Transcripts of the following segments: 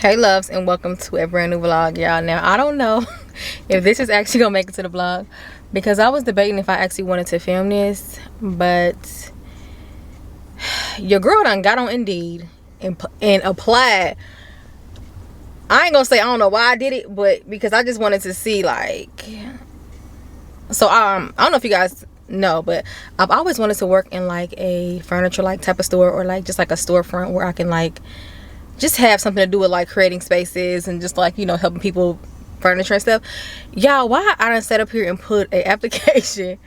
Hey loves, and welcome to a brand new vlog, y'all. Now I don't know if this is actually gonna make it to the vlog, because I was debating if I actually wanted to film this, but your girl done got on Indeed and applied. I ain't gonna say I don't know why I did it, but because I just wanted to see, like, so I don't know if you guys know, but I've always wanted to work in like a furniture like type of store, or like just like a storefront where I can like just have something to do with like creating spaces and just like, you know, helping people furniture and stuff. Y'all, why I done set up here and put an application.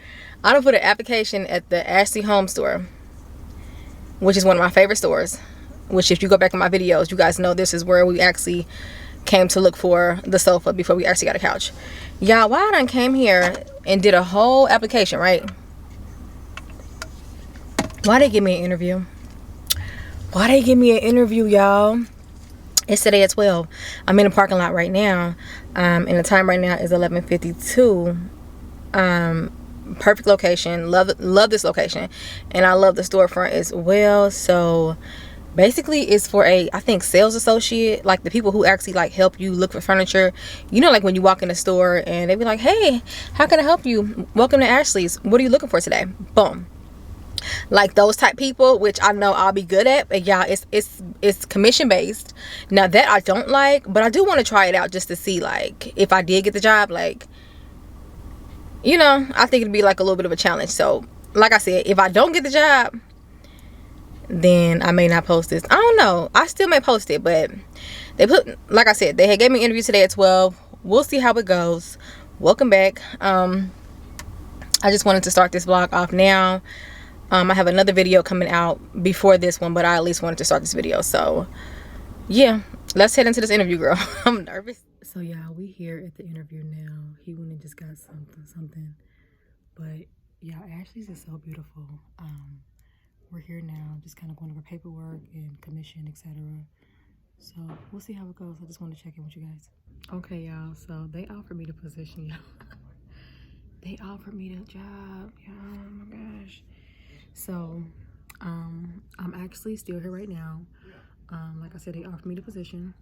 I done put an application at the Ashley Home Store, which is one of my favorite stores, which if you go back in my videos, you guys know this is where we actually came to look for the sofa before we actually got a couch. Y'all, why I done came here and did a whole application, right? Why they give me an interview? Why they give me an interview, y'all? It's today at 12. I'm in the parking lot right now, and the time right now is 11:52. Perfect location. Love this location, and I love the storefront as well. So basically it's for a, I think, sales associate, like the people who actually like help you look for furniture. You know, like when you walk in the store and they be like, hey, how can I help you? Welcome to Ashley's. What are you looking for today? Boom. Like those type people, which I know I'll be good at. But y'all, it's commission based. Now that I don't like, but I do want to try it out just to see, like, if I did get the job, like, you know, I think it'd be like a little bit of a challenge. So like I said, if I don't get the job, then I may not post this. I don't know, I still may post it, but they put, like I said, they had gave me an interview today at 12. We'll see how it goes. Welcome back. I just wanted to start this vlog off now. I have another video coming out before this one, but I at least wanted to start this video. So yeah, let's head into this interview, girl. I'm nervous. So yeah, we here at the interview now. He went and just got something. But yeah, Ashley's is so beautiful. We're here now, just kind of going over paperwork and commission, etc. So we'll see how it goes. I just want to check in with you guys. Okay, y'all. So they offered me the position, y'all. They offered me the job, y'all. Oh my gosh. So I'm actually still here right now. Like I said, they offered me the position,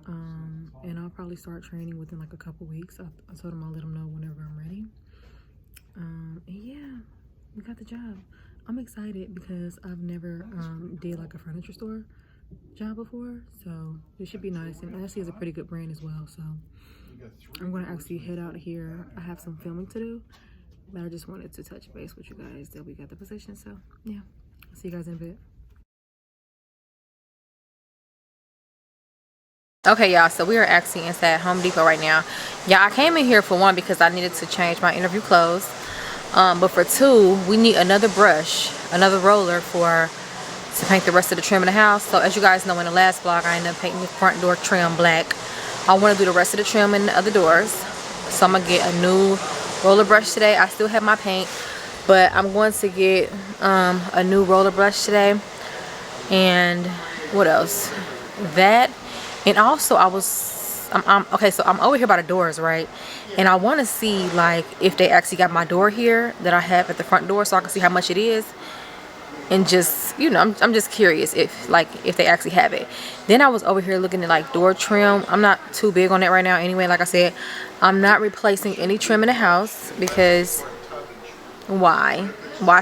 and I'll probably start training within like a couple weeks. I told them I'll let them know whenever I'm ready. And yeah, we got the job. I'm excited because I've never did like a furniture store job before, so it should be nice. And Ashley is a pretty good brand as well, so I'm gonna actually head out here. I have some filming to do, but I just wanted to touch base with you guys that we got the position. So yeah, I'll see you guys in a bit. Okay, y'all, so we are actually inside Home Depot right now. Yeah, I came in here for one because I needed to change my interview clothes, but for two, we need another brush, another roller to paint the rest of the trim in the house. So as you guys know, in the last vlog, I ended up painting the front door trim black. I want to do the rest of the trim in the other doors, so I'm gonna get a new roller brush today. I still have my paint, but I'm going to get a new roller brush today. And what else? That, and also okay, so I'm over here by the doors, right? And I want to see like if they actually got my door here that I have at the front door, so I can see how much it is. And just, you know, I'm just curious if they actually have it. Then I was over here looking at like door trim. I'm not too big on that right now anyway. Like I said, I'm not replacing any trim in the house because why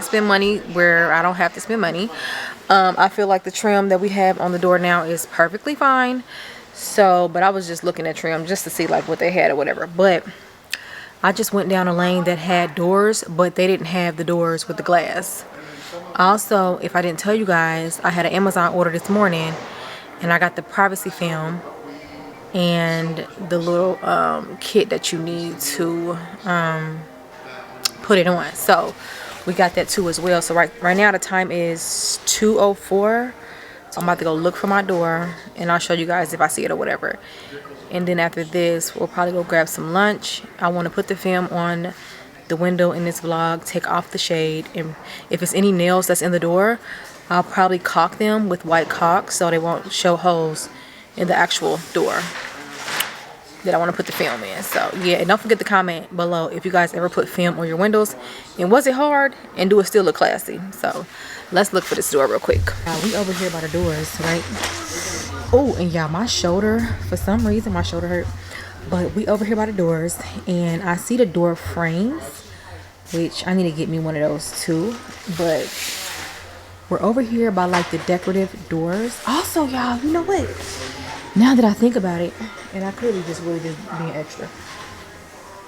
spend money where I don't have to spend money? I feel like the trim that we have on the door now is perfectly fine. So, but I was just looking at trim just to see like what they had or whatever. But I just went down a lane that had doors, but they didn't have the doors with the glass. Also, if I didn't tell you guys, I had an Amazon order this morning, and I got the privacy film and the little kit that you need to put it on. So we got that too as well. So right now the time is 2:04. So I'm about to go look for my door, and I'll show you guys if I see it or whatever. And then after this, we'll probably go grab some lunch. I want to put the film on the window in this vlog, take off the shade, and if it's any nails that's in the door, I'll probably caulk them with white caulk so they won't show holes in the actual door that I want to put the film in. So yeah, and don't forget to comment below if you guys ever put film on your windows, and was it hard, and do it still look classy. So let's look for this door real quick. We over here by the doors, right? Oh, and y'all, my shoulder, for some reason my shoulder hurt, but we over here by the doors, and I see the door frames, which I need to get me one of those too. But we're over here by like the decorative doors. Also, y'all, you know what, now that I think about it, and I could be just really just being extra,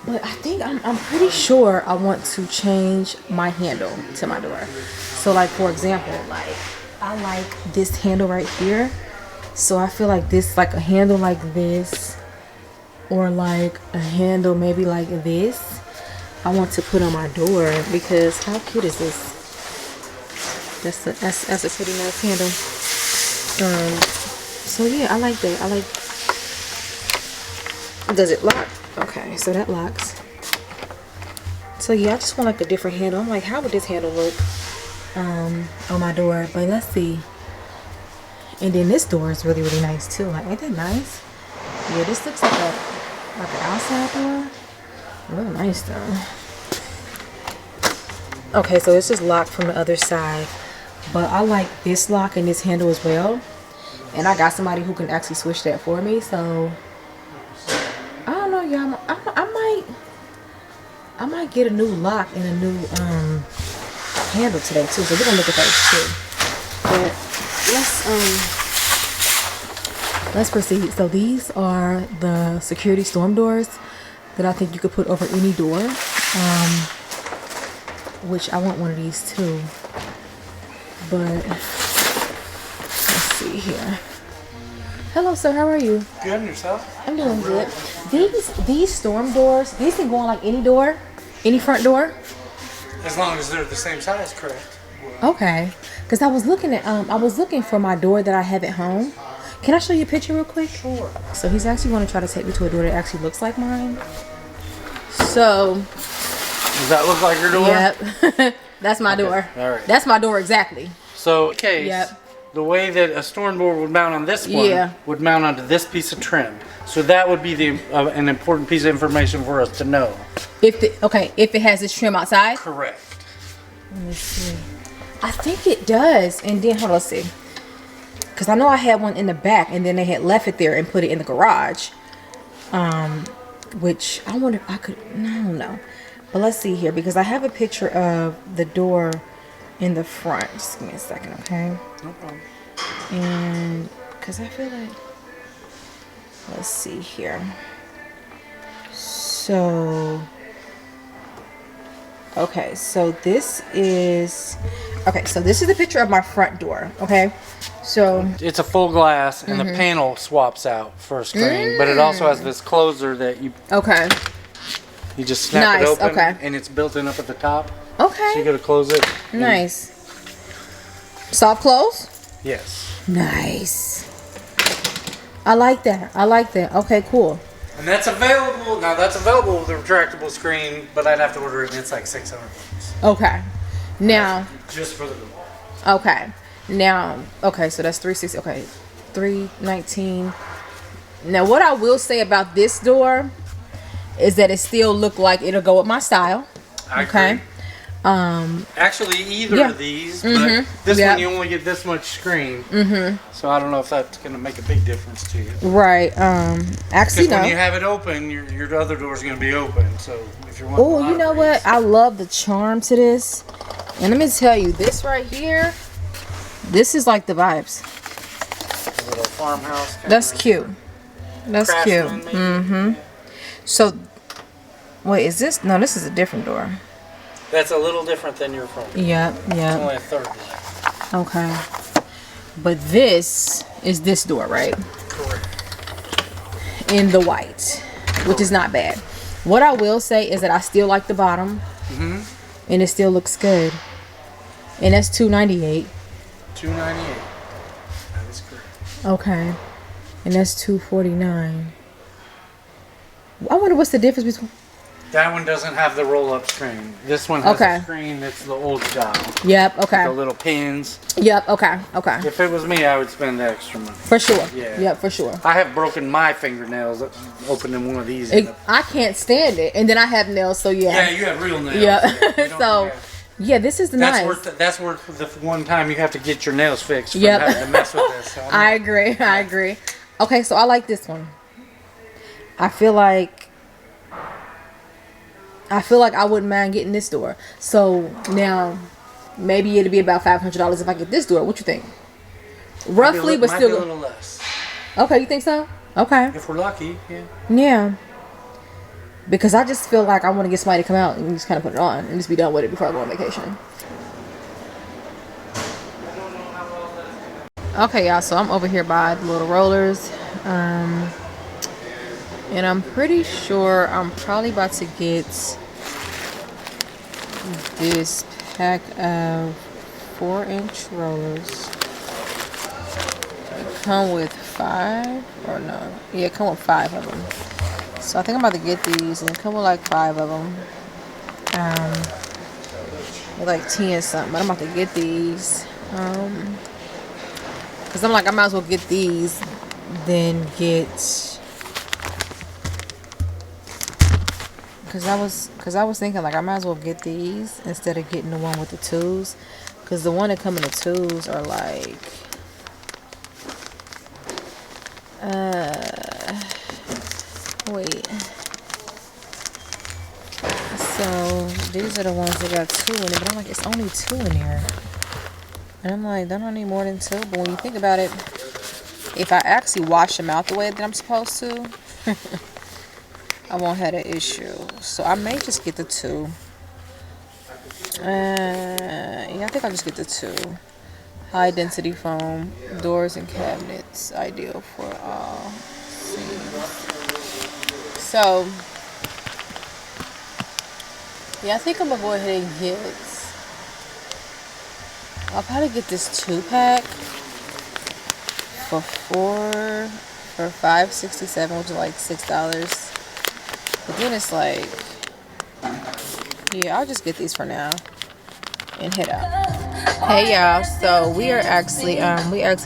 but I think I'm pretty sure I want to change my handle to my door. So like, for example, like I like this handle right here. So I feel like this, like a handle like this, or like a handle maybe like this, I want to put on my door, because how cute is this? That's a pretty nice handle. So yeah, I like that. I like. Does it lock? Okay, so that locks. So yeah, I just want like a different handle. I'm like, how would this handle look on my door? But let's see. And then this door is really, really nice too. Like, ain't that nice? Yeah, this looks like an outside door. Real nice though. Okay, so it's just locked from the other side. But I like this lock and this handle as well. And I got somebody who can actually switch that for me. So I don't know, y'all. I might get a new lock and a new handle today too. So we're gonna look at those too. But let's proceed. So these are the security storm doors that I think you could put over any door, which I want one of these too. But let's see here. Hello sir, how are you? Good, and yourself? I'm doing good. These storm doors, these can go on like any door, any front door? As long as they're the same size, correct. Okay, because I was looking for my door that I have at home. Can I show you a picture real quick? Sure. So he's actually going to try to take me to a door that actually looks like mine. So. Does that look like your door? Yep. That's my door. All right. That's my door exactly. So, case, yep. The way that a storm door would mount on this one would mount onto this piece of trim. So that would be an important piece of information for us to know. If it has this trim outside? Correct. Let me see. I think it does. And then, hold on, let's see. Because I know I had one in the back, and then they had left it there and put it in the garage. Which I wonder if I could, I don't know. But let's see here, because I have a picture of the door in the front. Just give me a second, okay? No problem. And because I feel like, let's see here. So, okay, so this is the picture of my front door, okay? So it's a full glass, and the panel swaps out for a screen, but it also has this closer that you you just snap it open, and it's built in up at the top. Okay. So you got to close it. Nice. Soft close? Yes. Nice. I like that. Okay, cool. And that's available. Now that's available with a retractable screen, but I'd have to order it, and it's like $600. Okay. Now. Just for the door. Okay. Now. Okay, so that's 360. Okay, 319. Now, what I will say about this door is that it still look like it'll go with my style. I agree. Actually, either of these, but this one you only get this much screen. So I don't know if that's going to make a big difference to you. Right. Actually, because when you have it open, your other door's going to be open. So if you're wanting you know what? I love the charm to this. And let me tell you, this right here, this is like the vibes. A little farmhouse. That's cute. That's cute. So, wait, is this? No, this is a different door. That's a little different than your front door. Yep. It's only a third left. Okay. But this is this door, right? Correct. In the white, which is not bad. What I will say is that I still like the bottom. And it still looks good. And that's $298. $298. That is correct. Okay. And that's $249. I wonder what's the difference between. That one doesn't have the roll-up screen. This one has a screen that's the old style. Yep, okay. With the little pins. Yep, okay, okay. If it was me, I would spend the extra money. For sure. Yeah. Yep, for sure. I have broken my fingernails opening one of these. I can't stand it. And then I have nails, so yeah. Yeah, you have real nails. Yeah. Yeah, this is nice. That's worth the one time you have to get your nails fixed from having to mess with this. So I agree. I agree. Okay, so I like this one. I feel like I wouldn't mind getting this door. So now maybe it'll be about $500 if I get this door. What you think? Roughly, but still a little less. Okay, you think so? Okay. If we're lucky, yeah. Yeah. Because I just feel like I want to get somebody to come out and just kind of put it on and just be done with it before I go on vacation. Okay, y'all, so I'm over here by the little rollers. And I'm pretty sure I'm probably about to get this pack of 4-inch rollers. They come with 5 or no? Yeah, come with 5 of them. So I think I'm about to get these, and they come with like 5 of them. They're like 10 something, but I'm about to get these. Cause I'm like, I might as well get these than get. Cause I was thinking like I might as well get these instead of getting the one with the 2s. Cause the one that come in the 2s are like. Wait. So these are the ones that got 2 in it, but I'm like, it's only 2 in here. And I'm like, they don't need more than 2. But when you think about it, if I actually wash them out the way that I'm supposed to, I won't have an issue. So I may just get the 2. Yeah, I think I'll just get the 2. High density foam, doors and cabinets, ideal for all scenes. So, yeah, I think I'm gonna go ahead and get. I'll probably get this 2-pack for $5.67, which is like $6. But then it's like, yeah, I'll just get these for now and head out. Hey y'all, so we actually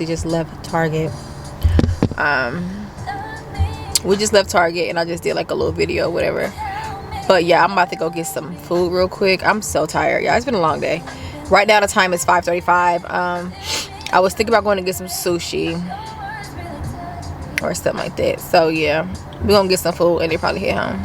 just left Target. We just left Target and I just did like a little video, whatever. But yeah, I'm about to go get some food real quick. I'm so tired, y'all. It's been a long day. Right now the time is 5:35. I was thinking about going to get some sushi or something like that. So yeah, we're gonna get some food and then probably head home.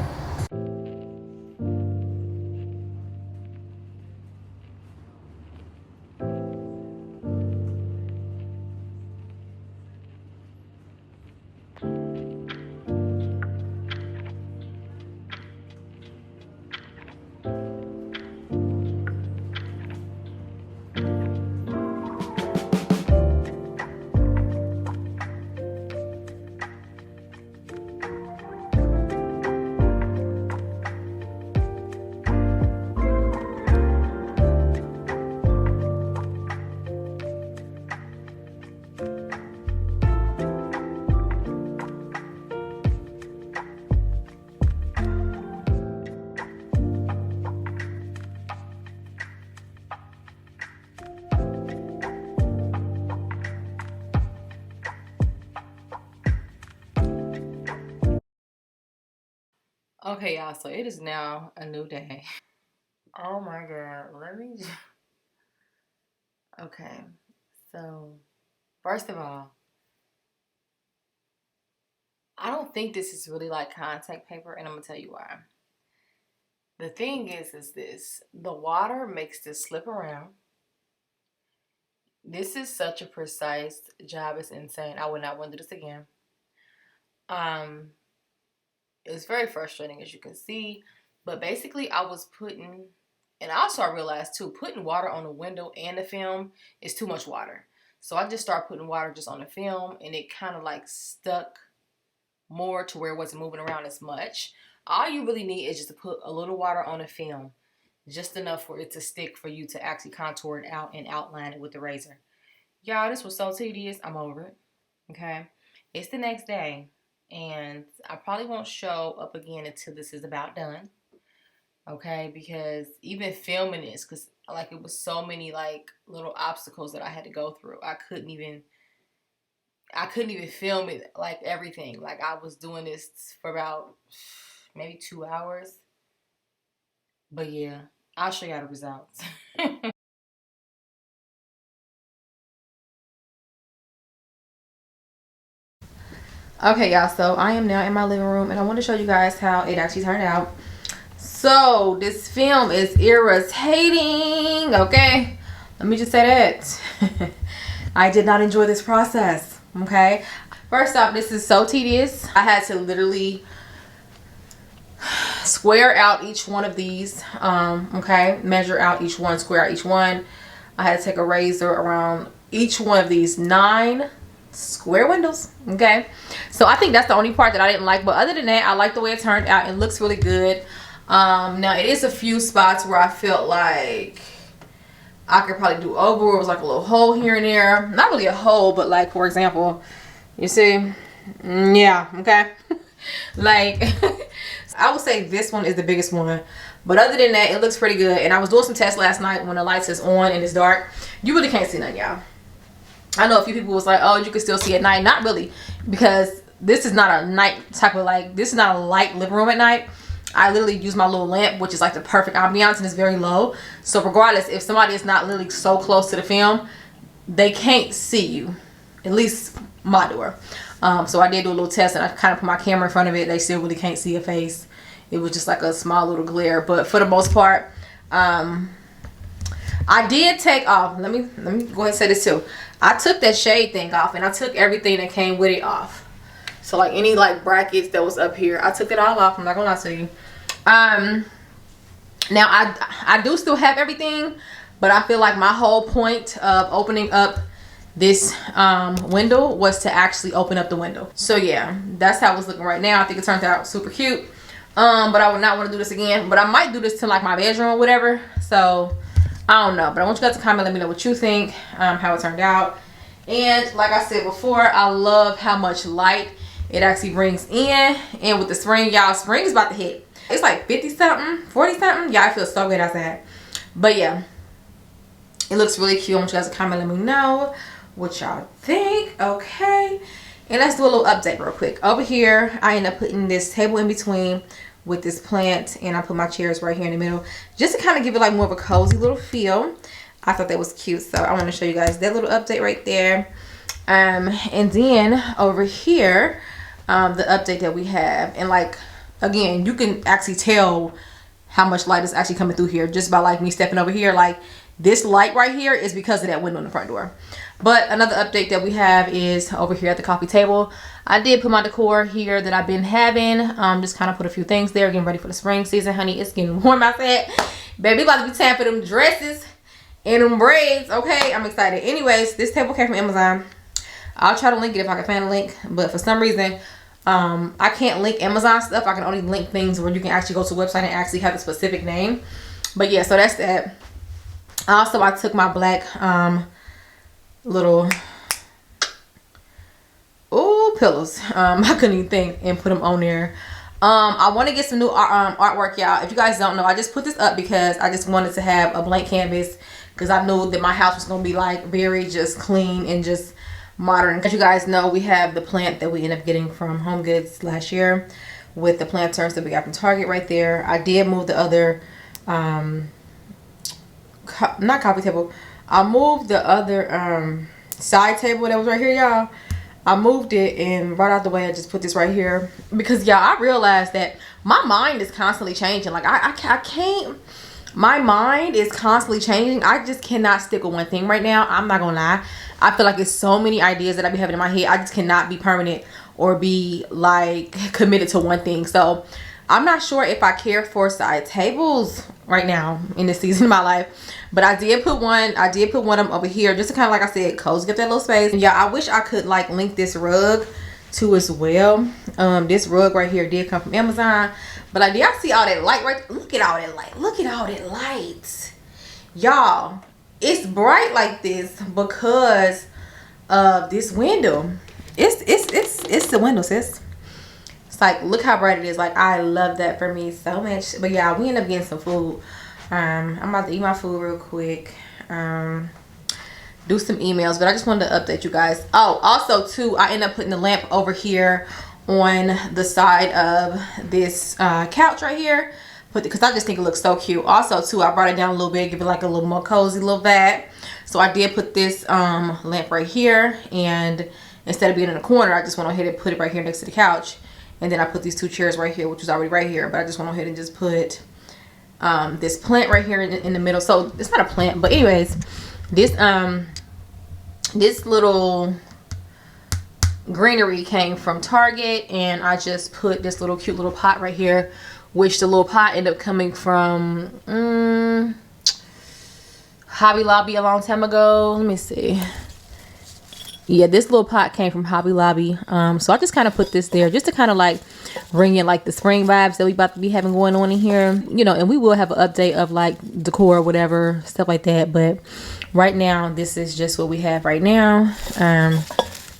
Okay, y'all, so it is now a new day. Oh my god, let me just... Okay, so first of all, I don't think this is really like contact paper, and I'm gonna tell you why. The thing is this: the water makes this slip around. This is such a precise job, it's insane. I would not want to do this again. It's very frustrating, as you can see, but basically I was putting, and also I realized too, putting water on the window and the film is too much water. So I just started putting water just on the film, and it kind of like stuck more to where it wasn't moving around as much. All you really need is just to put a little water on the film, just enough for it to stick for you to actually contour it out and outline it with the razor. Y'all, this was so tedious. I'm over it. Okay. It's the next day, and I probably won't show up again until this is about done. Okay, because even filming this, because like it was so many like little obstacles that I had to go through. I couldn't even film it, like everything. Like I was doing this for about maybe 2 hours. But yeah, I'll show y'all the results. Okay, y'all, so I am now in my living room and I want to show you guys how it actually turned out. So this film is irritating, okay? Let me just say that. I did not enjoy this process, okay? First off, this is so tedious. I had to literally square out each one of these, okay? Measure out each one, square out each one. I had to take a razor around each one of these 9 square windows, okay? So I think that's the only part that I didn't like, but other than that, I like the way it turned out. It looks really good. Now it is a few spots where I felt like I could probably do over, where it was like a little hole here and there. Not really a hole, but like, for example, you see, yeah, okay. Like I would say this one is the biggest one, but other than that, it looks pretty good. And I was doing some tests last night when the lights is on and it's dark. You really can't see nothing, y'all. I know a few people was like, oh, you can still see at night. Not really, because this is not a night type of, like, this is not a light living room at night. I literally use my little lamp, which is like the perfect ambiance, and it's very low. So regardless, if somebody is not literally so close to the film, they can't see you, at least my door. So I did do a little test, and I kind of put my camera in front of it. They still really can't see a face. It was just like a small little glare, but for the most part, I did take off. Let me go ahead and say this too. I took that shade thing off, and I took everything that came with it off. So like any like brackets that was up here, I took it all off. I'm not gonna lie to you. Now I do still have everything, but I feel like my whole point of opening up this window was to actually open up the window. So yeah, that's how it's looking right now. I think it turned out super cute. But I would not want to do this again. But I might do this to like my bedroom or whatever. So I don't know, but I want you guys to comment, let me know what you think, how it turned out. And like I said before, I love how much light it actually brings in. And with the spring, y'all, spring is about to hit. It's like 50 something, 40 something. Yeah, I feel so good outside. But yeah, it looks really cute. I want you guys to comment, let me know what y'all think. Okay, and let's do a little update real quick. Over here, I end up putting this table in between with this plant, and I put my chairs right here in the middle just to kind of give it like more of a cozy little feel. I thought that was cute, so I want to show you guys that little update right there. And then over here, the update that we have, and like again, you can actually tell how much light is actually coming through here just by like me stepping over here. Like this light right here is because of that window in the front door. But another update that we have is over here at the coffee table. I did put my decor here that I've been having. Just kind of put a few things there, getting ready for the spring season, honey. It's getting warm outside. Baby, about to be time for them dresses and them braids. Okay, I'm excited. Anyways, this table came from Amazon. I'll try to link it if I can find a link. But for some reason, I can't link Amazon stuff. I can only link things where you can actually go to a website and actually have a specific name. But yeah, so that's that. Also, I took my black little pillows, I couldn't even think, and put them on there. I want to get some new artwork, y'all. If you guys don't know, I just put this up because I just wanted to have a blank canvas, because I knew that my house was going to be like very just clean and just modern. As you guys know, we have the plant that we ended up getting from Home Goods last year with the planters that we got from Target right there. I did move the other not coffee table, I moved the other side table that was right here, y'all. I moved it, and right out the way I just put this right here because y'all, I realized that my mind is constantly changing. Like I can't, my mind is constantly changing. I just cannot stick with one thing right now. I'm not gonna lie. I feel like it's so many ideas that I be having in my head. I just cannot be permanent or be like committed to one thing. So I'm not sure if I care for side tables right now in this season of my life. But I did put one of them over here just to kind of, like I said, cozy up that little space. And yeah, I wish I could like link this rug too as well. This rug right here did come from Amazon. But like, do y'all see all that light right? Look at all that light. Look at all that light. Y'all, it's bright like this because of this window. It's the window, sis. It's like, look how bright it is. Like, I love that for me so much. But yeah, we end up getting some food. I'm about to eat my food real quick, do some emails, but I just wanted to update you guys. Oh, also too, I end up putting the lamp over here on the side of this couch right here because I just think it looks so cute. Also too, I brought it down a little bit, give it like a little more cozy little vibe. So I did put this lamp right here, and instead of being in the corner, I just went ahead and put it right here next to the couch. And then I put these 2 chairs right here, which was already right here, but I just went ahead and just put this plant right here in the middle. So it's not a plant, but anyways, this little greenery came from Target, and I just put this little cute little pot right here, which the little pot ended up coming from Hobby Lobby a long time ago. Let me see. Yeah, this little pot came from Hobby Lobby. So I just kind of put this there just to kind of like bring in like the spring vibes that we about to be having going on in here, you know. And we will have an update of like decor or whatever stuff like that, but right now this is just what we have right now,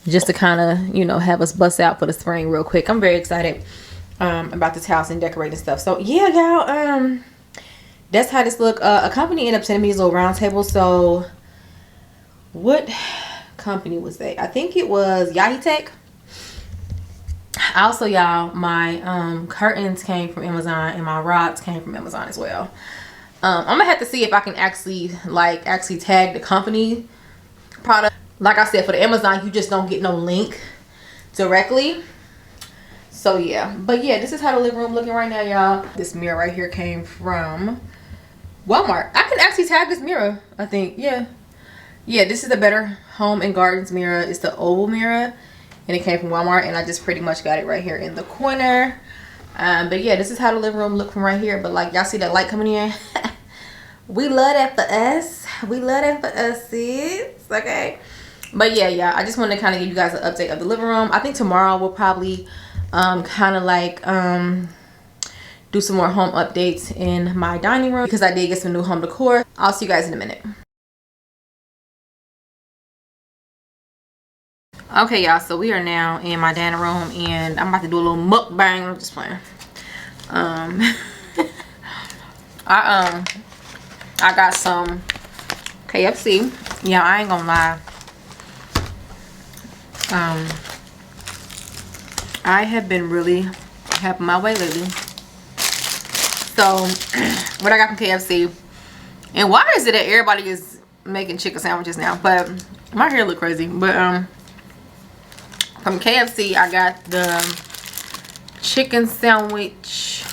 just to kind of, you know, have us bust out for the spring real quick. I'm very excited about this house and decorating stuff. So yeah, y'all, that's how this look. A company ended up sending me these little round tables. So what company was that? I think it was Yahitech. Also, y'all, my curtains came from Amazon, and my rods came from Amazon as well. I'm gonna have to see if I can actually tag the company product. Like I said, for the Amazon, you just don't get no link directly. So yeah, but yeah, this is how the living room looking right now, y'all. This mirror right here came from Walmart. I can actually tag this mirror, I think. Yeah, this is the Better Home and Gardens mirror. It's the oval mirror, and it came from Walmart, and I just pretty much got it right here in the corner. But yeah, this is how the living room look from right here. But like, y'all see that light coming in? We love that for us. We love that for us, sis. Okay. But yeah, I just wanted to kind of give you guys an update of the living room. I think tomorrow we'll probably kind of like do some more home updates in my dining room, because I did get some new home decor. I'll see you guys in a minute. Okay, y'all, so we are now in my dining room, and I'm about to do a little mukbang. I'm just playing. I got some KFC. Yeah, I ain't gonna lie. I have been really having my way lately. So what I got from KFC, and why is it that everybody is making chicken sandwiches now? But my hair look crazy. But from KFC, I got the chicken sandwich.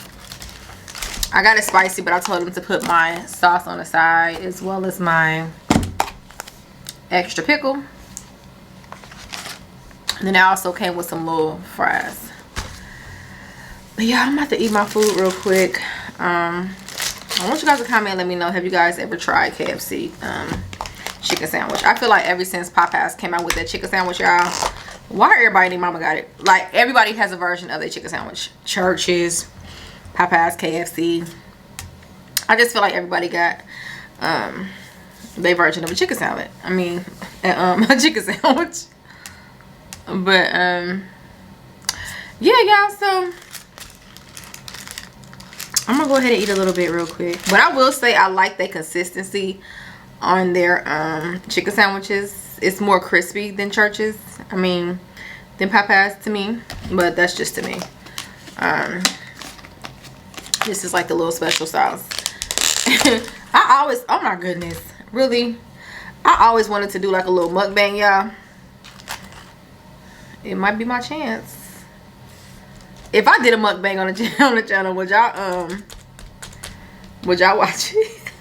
I got it spicy, but I told them to put my sauce on the side, as well as my extra pickle. And then I also came with some little fries. But yeah, I'm about to eat my food real quick. I want you guys to comment and let me know, have you guys ever tried KFC chicken sandwich? I feel like ever since Popeyes came out with that chicken sandwich, y'all, why everybody and their mama got it? Like, everybody has a version of their chicken sandwich. Churches, Popeyes, KFC. I just feel like everybody got their version of a chicken salad. I mean, a chicken sandwich. But yeah, y'all, so I'm gonna go ahead and eat a little bit real quick. But I will say I like the consistency on their chicken sandwiches. It's more crispy than Church's. I mean, than Popeyes to me. But that's just to me. This is like the little special sauce. I always, oh my goodness, really, I always wanted to do like a little mukbang, y'all. It might be my chance. If I did a mukbang on the channel, would y'all watch it?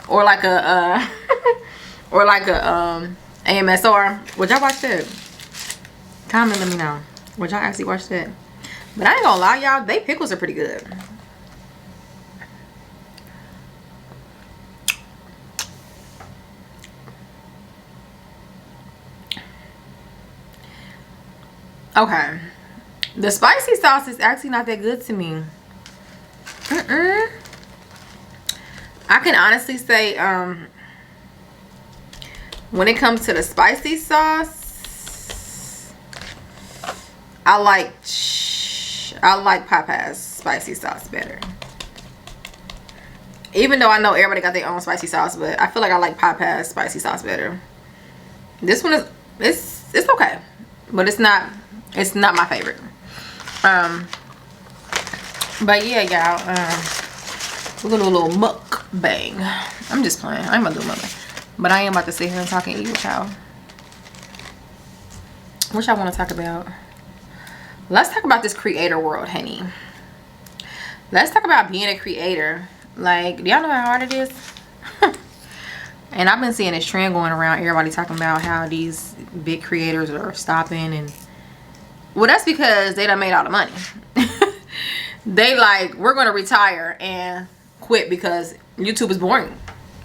Or like a AMSR, would y'all watch that? Comment, let me know. Would y'all actually watch that? But I ain't gonna lie, y'all, they pickles are pretty good. Okay, the spicy sauce is actually not that good to me. I can honestly say, when it comes to the spicy sauce, I like Popeyes spicy sauce better. Even though I know everybody got their own spicy sauce, but I feel like I like Popeyes spicy sauce better. This one is it's okay, but it's not my favorite. But yeah, y'all, we're gonna do a little mukbang. I'm just playing. I ain't about to do mukbang, but I am about to sit here and talk and eat with y'all. What y'all want to talk about? Let's talk about this creator world, honey. Let's talk about being a creator. Like, do y'all know how hard it is? And I've been seeing this trend going around, everybody talking about how these big creators are stopping, and well, that's because they done made all the money. They like, we're gonna retire and quit because YouTube is boring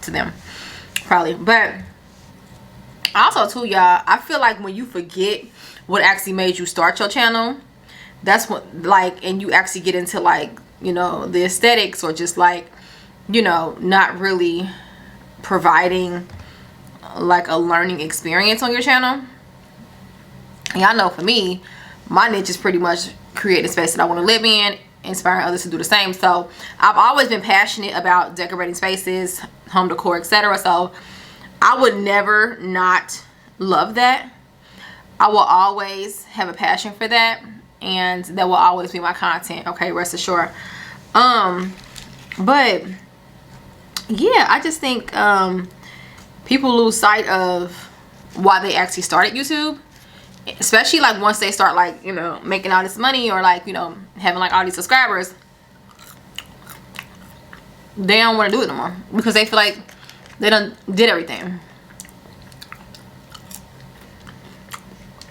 to them, probably. But also too, y'all, I feel like when you forget what actually made you start your channel, that's what, like, and you actually get into, like, you know, the aesthetics, or just like, you know, not really providing like a learning experience on your channel. Y'all know, for me, my niche is pretty much create a space that I want to live in, inspiring others to do the same. So I've always been passionate about decorating spaces, home decor, etc. So I would never not love that. I will always have a passion for that, and that will always be my content, okay, rest assured. But yeah, I just think people lose sight of why they actually started YouTube, especially like once they start, like, you know, making all this money, or like, you know, having like all these subscribers. They don't want to do it no more because they feel like they done did everything.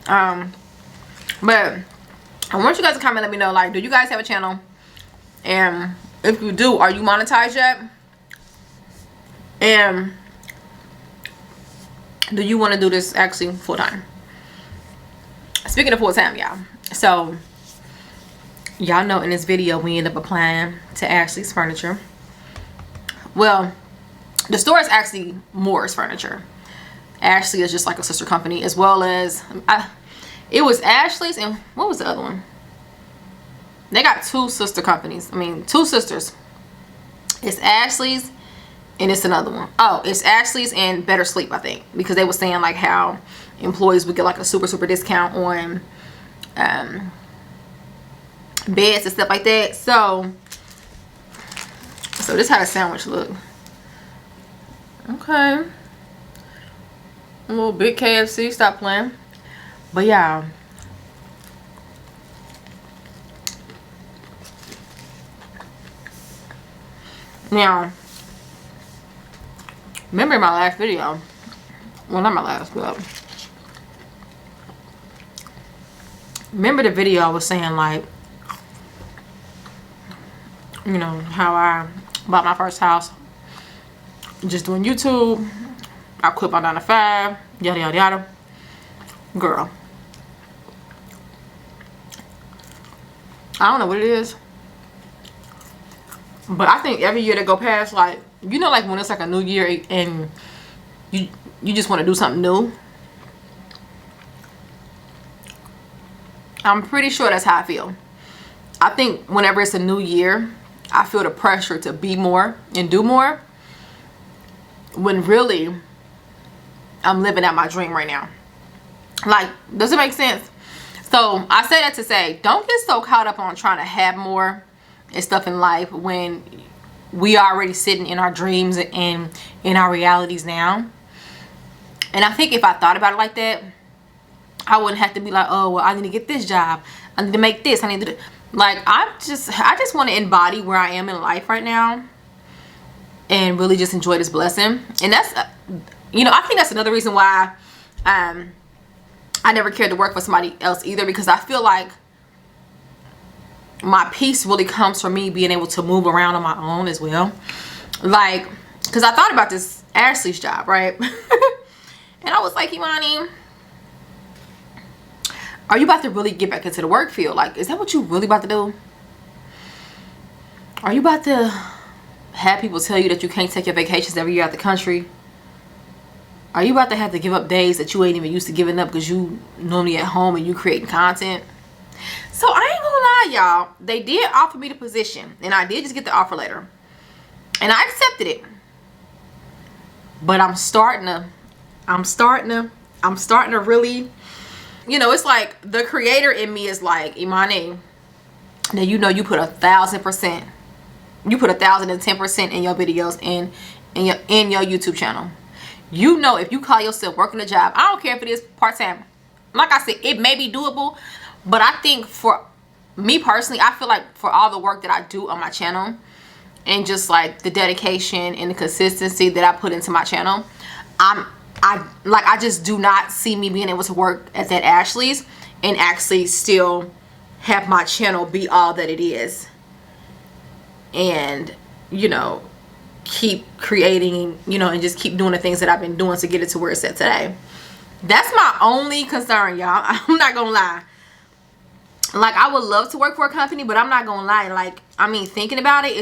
But I want you guys to comment, let me know, like, do you guys have a channel, and if you do, are you monetized yet, and do you want to do this actually full-time? Speaking of full-time, y'all, so y'all know in this video we end up applying to Ashley's Furniture. Well, the store is actually Moore's Furniture. Ashley is just like a sister company, as well as it was Ashley's, and what was the other one? They got two sister companies. I mean, two sisters. It's Ashley's and it's another one. Oh, it's Ashley's and Better Sleep, I think, because they were saying like how employees would get like a super discount on beds and stuff like that. So this how the sandwich look. Okay, a little bit KFC, stop playing. But yeah, now remember in my last video, well, not my last, but remember the video I was saying, like, you know, how I bought my first house just doing YouTube. I quit my 9 to 5, yada yada yada. Girl, I don't know what it is, but I think every year that go past, like, you know, like when it's like a new year and you just want to do something new. I'm pretty sure that's how I feel. I think whenever it's a new year, I feel the pressure to be more and do more, when really I'm living out my dream right now. Like, does it make sense? So I say that to say, don't get so caught up on trying to have more and stuff in life when we are already sitting in our dreams and in our realities now. And I think if I thought about it like that, I wouldn't have to be like, oh, well, I need to get this job, I need to make this, I need to do. Like, I just want to embody where I am in life right now and really just enjoy this blessing. And that's, you know, I think that's another reason why I never cared to work for somebody else either, because I feel like my peace really comes from me being able to move around on my own as well. Like, because I thought about this Ashley's job, right? And I was like, Imani, are you about to really get back into the work field? Like, is that what you really about to do? Are you about to have people tell you that you can't take your vacations every year out the country? Are you about to have to give up days that you ain't even used to giving up because you normally at home and you creating content? So I ain't gonna lie, y'all. They did offer me the position, and I did just get the offer letter, and I accepted it. But I'm starting to really, you know, it's like the creator in me is like, Imani, Now you know you put 1,000%. You put 1,010% in your videos and in your YouTube channel. You know, if you call yourself working a job, I don't care if it is part-time. Like I said, it may be doable, but I think for me personally, I feel like for all the work that I do on my channel and just like the dedication and the consistency that I put into my channel, I just do not see me being able to work at that Ashley's and actually still have my channel be all that it is. And, you know, keep creating, you know, and just keep doing the things that I've been doing to get it to where it's at today. That's my only concern, y'all. I'm not gonna lie. Like, I would love to work for a company, but I'm not gonna lie. Like, I mean, thinking about it,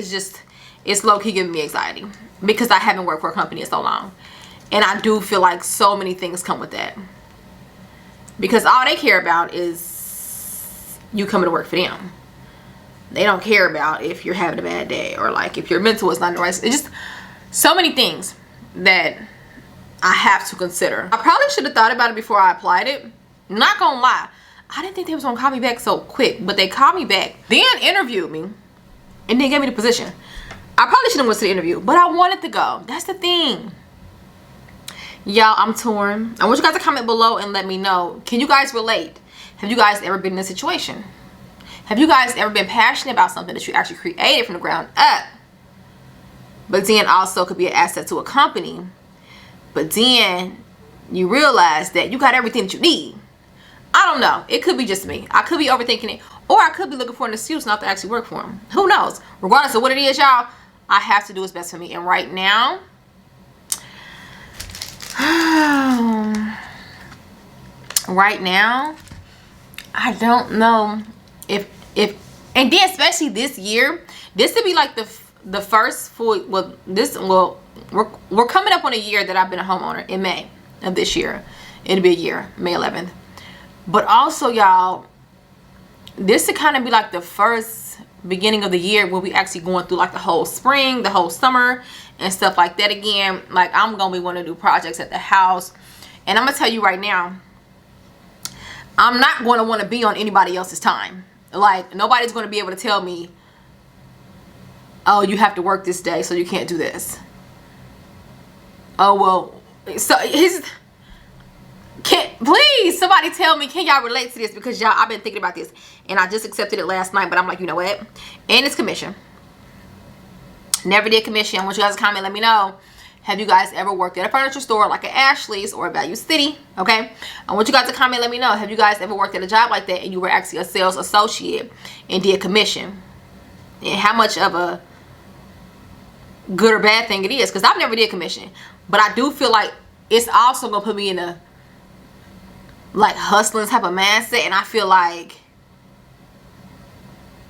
it's low-key giving me anxiety because I haven't worked for a company in so long. And I do feel like so many things come with that. Because all they care about is you coming to work for them. They don't care about if you're having a bad day or like if your mental is not in the right. It's just so many things that I have to consider. I probably should have thought about it before I applied it. Not gonna lie, I didn't think they was gonna call me back so quick, but they called me back, then interviewed me, and then gave me the position. I probably should have went to the interview, but I wanted to go. That's the thing. Y'all, I'm torn. I want you guys to comment below and let me know. Can you guys relate? Have you guys ever been in this situation? Have you guys ever been passionate about something that you actually created from the ground up, but then also could be an asset to a company, but then you realize that you got everything that you need? I don't know. It could be just me. I could be overthinking it, or I could be looking for an excuse not to actually work for them. Who knows? Regardless of what it is, y'all, I have to do what's best for me. And right now, I don't know if and then especially this year, this would be like the first full, we're coming up on a year that I've been a homeowner in May of this year. It'll be a year, May 11th. But also, y'all, this would kind of be like the first beginning of the year where we actually going through like the whole spring, the whole summer and stuff like that again. Like, I'm gonna be wanting to do projects at the house, and I'm gonna tell you right now, I'm not going to want to be on anybody else's time. Like, nobody's going to be able to tell me, oh, you have to work this day, so you can't do this. Oh, well, so please, somebody tell me, can y'all relate to this? Because y'all, I've been thinking about this, and I just accepted it last night, but I'm like, you know what? And it's commission. Never did commission. I want you guys to comment, let me know. Have you guys ever worked at a furniture store like an Ashley's or a Value City? Okay, I want you guys to comment, let me know. Have you guys ever worked at a job like that and you were actually a sales associate and did commission? And how much of a good or bad thing it is? Because I've never did commission, but I do feel like it's also gonna put me in a like hustling type of mindset, and I feel like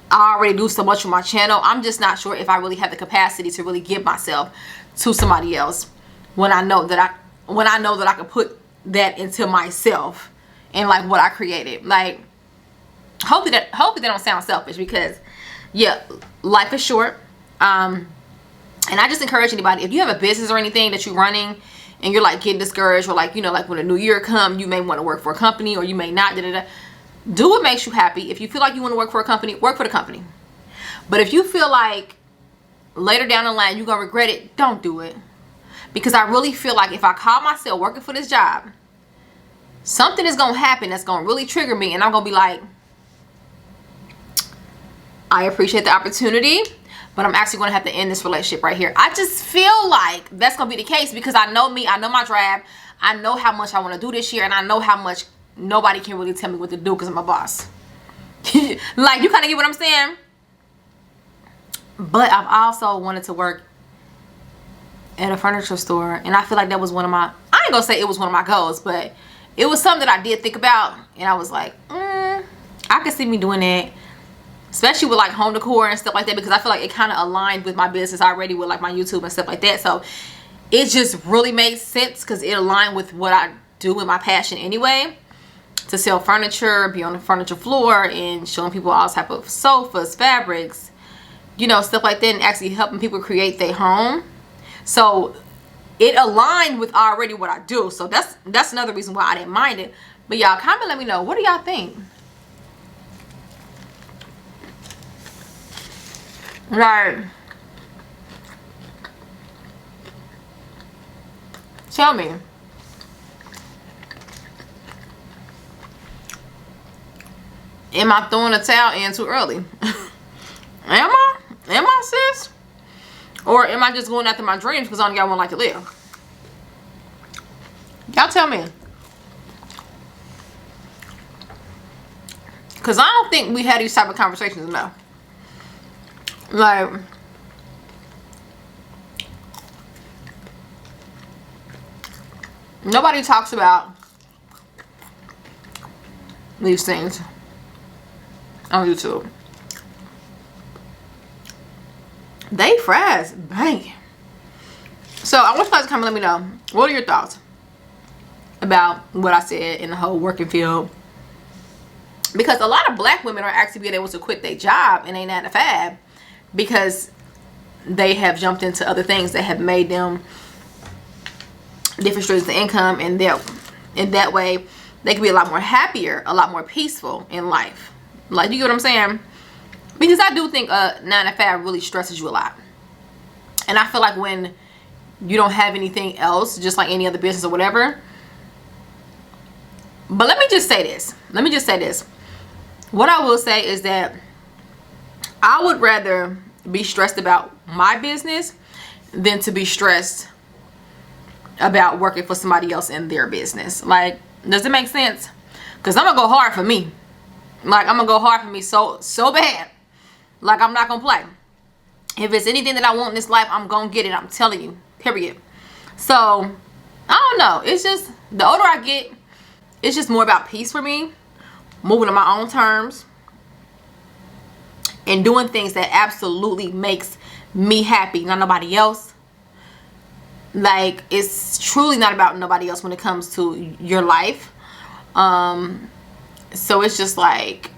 I already do so much for my channel. I'm just not sure if I really have the capacity to really give myself to somebody else when I know that I can put that into myself and like what I created. Like, hopefully that don't sound selfish, because yeah, life is short. And I just encourage anybody, if you have a business or anything that you're running and you're like getting discouraged, or like, you know, like when a new year comes, you may want to work for a company or you may not, do what makes you happy. If you feel like you want to work for a company, work for the company. But if you feel like later down the line you're gonna regret it, don't do it. Because I really feel like if I call myself working for this job, something is gonna happen that's gonna really trigger me, and I'm gonna be like, I appreciate the opportunity, but I'm actually gonna have to end this relationship right here. I just feel like that's gonna be the case, because I know me, I know my drive, I know how much I want to do this year, and I know how much nobody can really tell me what to do because I'm a boss. Like, you kind of get what I'm saying? But I've also wanted to work at a furniture store, and I feel like that was one of my, I ain't gonna say it was one of my goals, but it was something that I did think about, and I was like, I could see me doing that, especially with like home decor and stuff like that, because I feel like it kind of aligned with my business already with like my YouTube and stuff like that. So it just really made sense because it aligned with what I do with my passion anyway, to sell furniture, be on the furniture floor and showing people all type of sofas, fabrics, you know, stuff like that, and actually helping people create their home. So it aligned with already what I do. So that's another reason why I didn't mind it. But y'all, comment, let me know, what do y'all think? Like, tell me. Am I throwing a towel in too early? Am I? Am I, sis? Or am I just going after my dreams because I only got one life to live? Y'all tell me. Because I don't think we had these type of conversations enough. Like, nobody talks about these things on YouTube. They fries banging. So I want you guys to come and let me know, what are your thoughts about what I said in the whole working field? Because a lot of black women are actually being able to quit their job and ain't 9 to 5 because they have jumped into other things that have made them different streams of income, and that way they can be a lot more happier, a lot more peaceful in life. Like, you get what I'm saying? Because I do think 9 to 5 really stresses you a lot. And I feel like when you don't have anything else, just like any other business or whatever. But let me just say this. What I will say is that I would rather be stressed about my business than to be stressed about working for somebody else in their business. Like, does it make sense? Because I'm going to go hard for me. Like, I'm going to go hard for me so bad. Like, I'm not going to play. If it's anything that I want in this life, I'm going to get it. I'm telling you. Period. So, I don't know. It's just, the older I get, it's just more about peace for me. Moving on my own terms. And doing things that absolutely makes me happy, not nobody else. Like, it's truly not about nobody else when it comes to your life. So it's just like,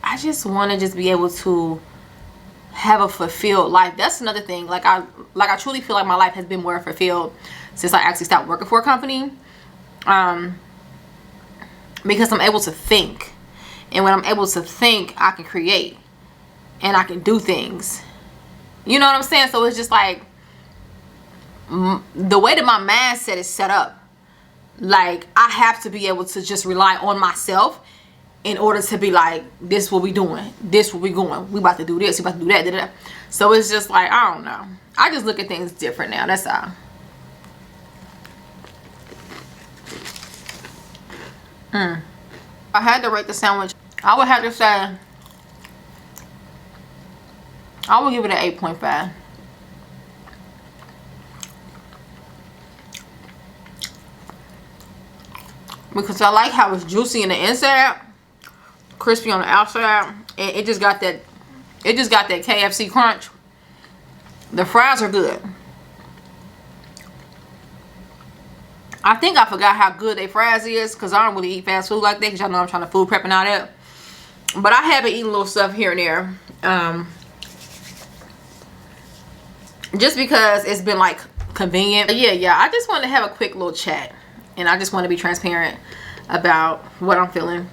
I just want to just be able to have a fulfilled life. That's another thing. Like I truly feel like my life has been more fulfilled since I actually stopped working for a company. Because I'm able to think. And when I'm able to think, I can create. And I can do things. You know what I'm saying? So it's just like, the way that my mindset is set up, like, I have to be able to just rely on myself in order to be like, this what we doing, this what we going, we about to do this, we about to do that, da-da-da. So it's just like, I don't know, I just look at things different now. That's all. I had to rate the sandwich. I would have to say, I would give it an 8.5. Because I like how it's juicy in the inside, crispy on the outside, and it just got that KFC crunch. The fries are good. I think I forgot how good they fries is, because I don't really eat fast food like that, because y'all know I'm trying to food prep and all that. But I have been eating little stuff here and there. Just because it's been like convenient. But yeah, I just wanted to have a quick little chat. And I just want to be transparent about what I'm feeling.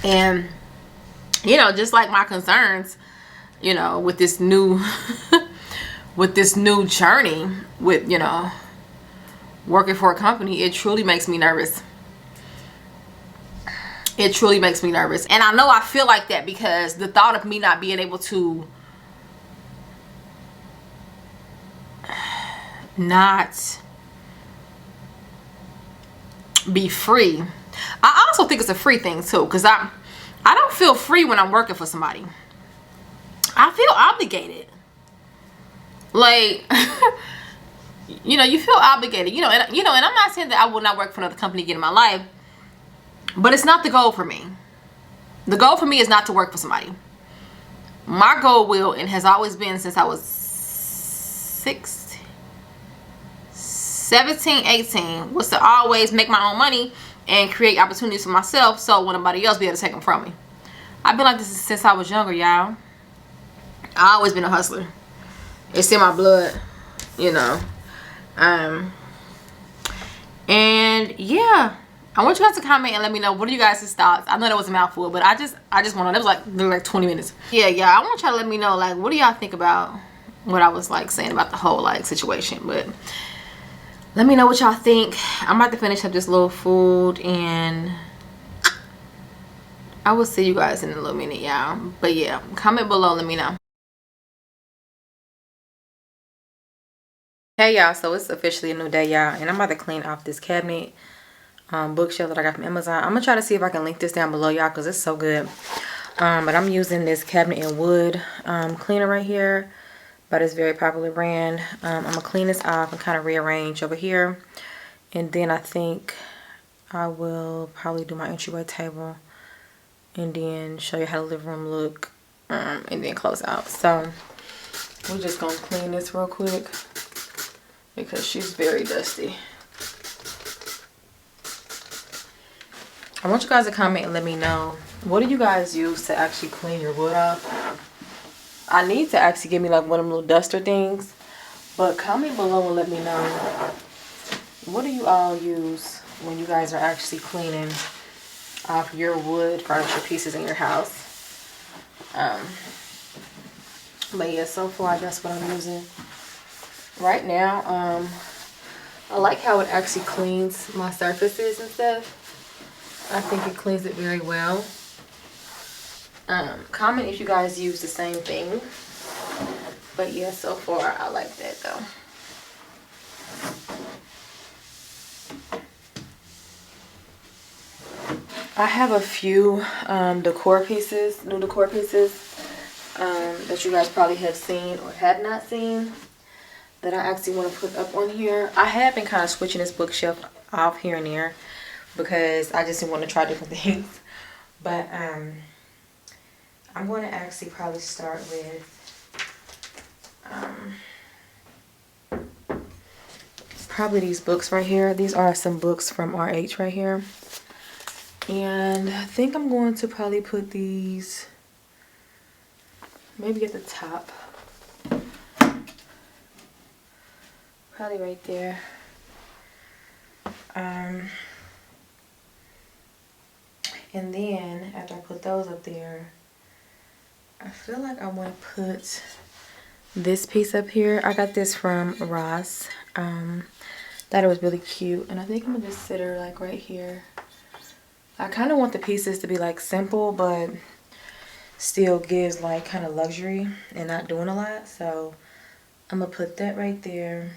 And, you know, just like my concerns, you know, with this new, with this new journey, with, you know, working for a company, it truly makes me nervous. It truly makes me nervous. And I know I feel like that because the thought of me not being able to not be free. I also think it's a free thing too, because I don't feel free when I'm working for somebody. I feel obligated. Like, you know, you feel obligated. And I'm not saying that I will not work for another company again in my life, but it's not the goal for me. The goal for me is not to work for somebody. My goal will and has always been since I was 17, 18 was to always make my own money and create opportunities for myself, so when nobody else be able to take them from me. I've been like this since I was younger, y'all. I always been a hustler. It's in my blood, you know. And yeah, I want you guys to comment and let me know what are you guys' thoughts. I know that was a mouthful, but I just want to. That was like literally like 20 minutes. Yeah, I want y'all to let me know, like, what do y'all think about what I was like saying about the whole like situation. But let me know what y'all think. I'm about to finish up this little food and I will see you guys in a little minute, y'all. But yeah, comment below, let me know. Hey y'all, so it's officially a new day, y'all, and I'm about to clean off this cabinet bookshelf that I got from Amazon. I'm gonna try to see if I can link this down below, y'all, because it's so good. But I'm using this cabinet in wood cleaner right here by this very popular brand. I'm gonna clean this off and kind of rearrange over here, and then I think I will probably do my entryway table and then show you how the living room look, and then close out. So we're just gonna clean this real quick because she's very dusty. I want you guys to comment and let me know, what do you guys use to actually clean your wood off? I need to actually get me like one of them little duster things, but comment below and let me know, what do you all use when you guys are actually cleaning off your wood furniture pieces in your house? But yeah, so far that's what I'm using right now. I like how it actually cleans my surfaces and stuff. I think it cleans it very well. Comment if you guys use the same thing. But yeah, so far I like that though. I have a few new decor pieces that you guys probably have seen or have not seen that I actually want to put up on here. I have been kind of switching this bookshelf off here and there because I just want to try different things. But I'm going to actually probably start with probably these books right here. These are some books from RH right here. And I think I'm going to probably put these maybe at the top. Probably right there. And then after I put those up there, I feel like I want to put this piece up here. I got this from Ross. Thought it was really cute, and I think I'm gonna just sit her like right here. I kind of want the pieces to be like simple, but still gives like kind of luxury and not doing a lot. So I'm gonna put that right there.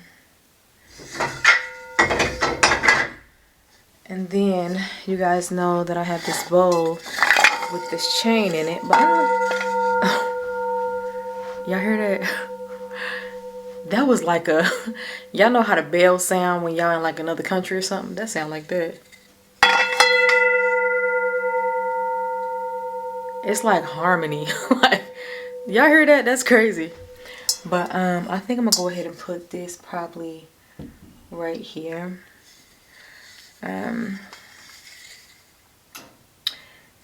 And then you guys know that I have this bowl with this chain in it, but y'all hear that? That was like a, y'all know how the bell sound when y'all in like another country or something? That sound like that. It's like harmony. Like, y'all hear that? That's crazy. But I think I'm gonna go ahead and put this probably right here.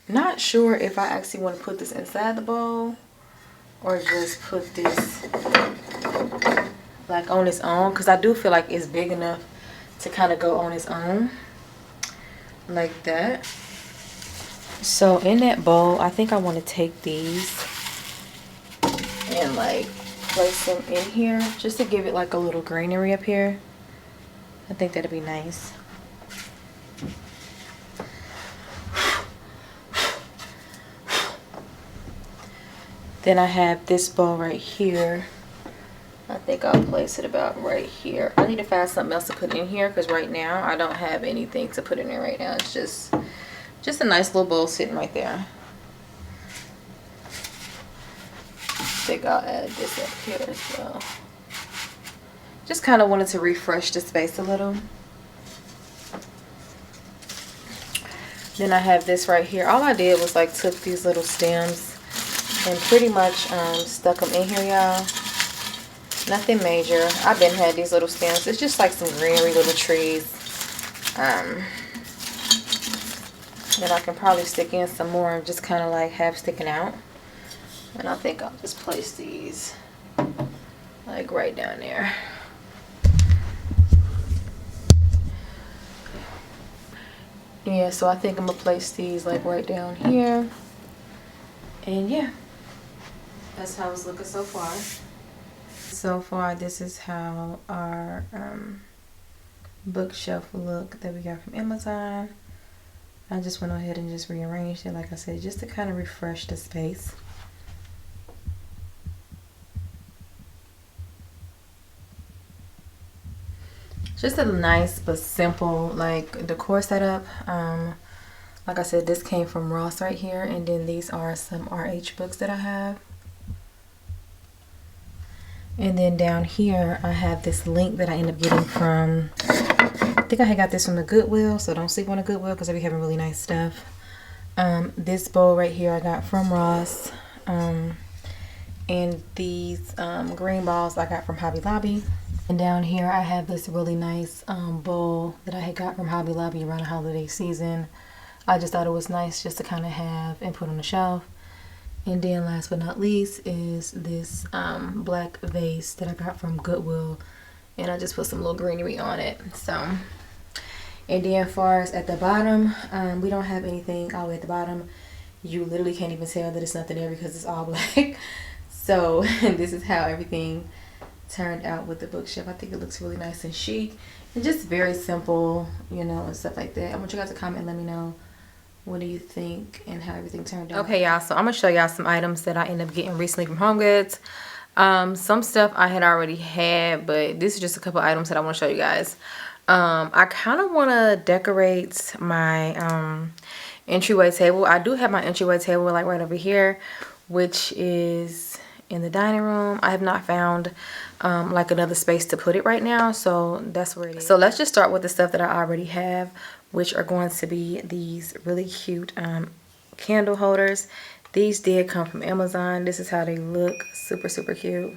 Not sure if I actually want to put this inside the bowl or just put this like on its own, because I do feel like it's big enough to kind of go on its own like that. So in that bowl, I think I want to take these and like place them in here just to give it like a little greenery up here. I think that'd be nice. Then I have this bowl right here. I think I'll place it about right here. I need to find something else to put in here because right now I don't have anything to put in there right now. It's just a nice little bowl sitting right there. I think I'll add this up here as well. Just kind of wanted to refresh the space a little. Then I have this right here. All I did was like took these little stems and pretty much stuck them in here, y'all. Nothing major. I've been had these little stems. It's just like some greenery little trees. Then I can probably stick in some more, just kind of like half sticking out. And I think I'll just place these like right down there. Yeah, so I think I'm gonna place these like right down here. And yeah, that's how it's looking so far. So far, this is how our bookshelf will look that we got from Amazon. I just went ahead and just rearranged it, like I said, just to kind of refresh the space. Just a nice but simple like decor setup. Like I said, this came from Ross right here, and then these are some RH books that I have. And then down here I have this link that I ended up getting from, I think I had got this from the Goodwill, so don't sleep on the Goodwill because they be having really nice stuff. This bowl right here I got from Ross, and these green balls I got from Hobby Lobby. And down here I have this really nice bowl that I had got from Hobby Lobby around the holiday season. I just thought it was nice just to kind of have and put on the shelf. And then last but not least is this black vase that I got from Goodwill, and I just put some little greenery on it. So, and then as far as at the bottom, we don't have anything all the way at the bottom. You literally can't even tell that it's nothing there because it's all black. So this is how everything turned out with the bookshelf. I think it looks really nice and chic and just very simple, you know, and stuff like that. I want you guys to comment and let me know, what do you think and how everything turned out. Okay, y'all, so I'm gonna show y'all some items that I ended up getting recently from HomeGoods. Some stuff I had already had, but this is just a couple items that I want to show you guys. I kind of want to decorate my entryway table. I do have my entryway table like right over here, which is in the dining room. I have not found like another space to put it right now, so that's where it is. So let's just start with the stuff that I already have, which are going to be these really cute candle holders. These did come from Amazon. This is how they look, super super cute.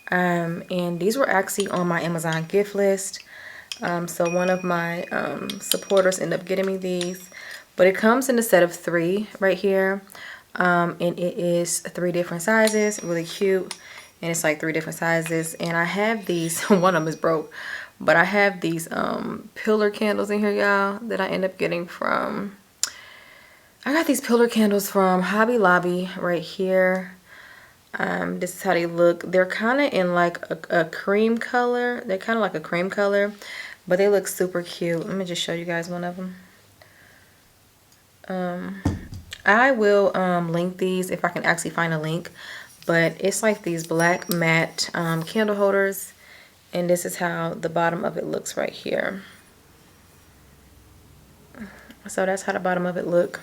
And these were actually on my Amazon gift list. So one of my supporters ended up getting me these, but it comes in a set of 3 right here. And it is 3 different sizes, really cute, and it's like 3 different sizes. And I have these one of them is broke, but I have these pillar candles in here, y'all, that I end up getting from, I got these pillar candles from Hobby Lobby right here. This is how they look. They're kind of in like a cream color. They're kind of like a cream color, but they look super cute. Let me just show you guys one of them. I will link these if I can actually find a link, but it's like these black matte candle holders, and this is how the bottom of it looks right here. So that's how the bottom of it look,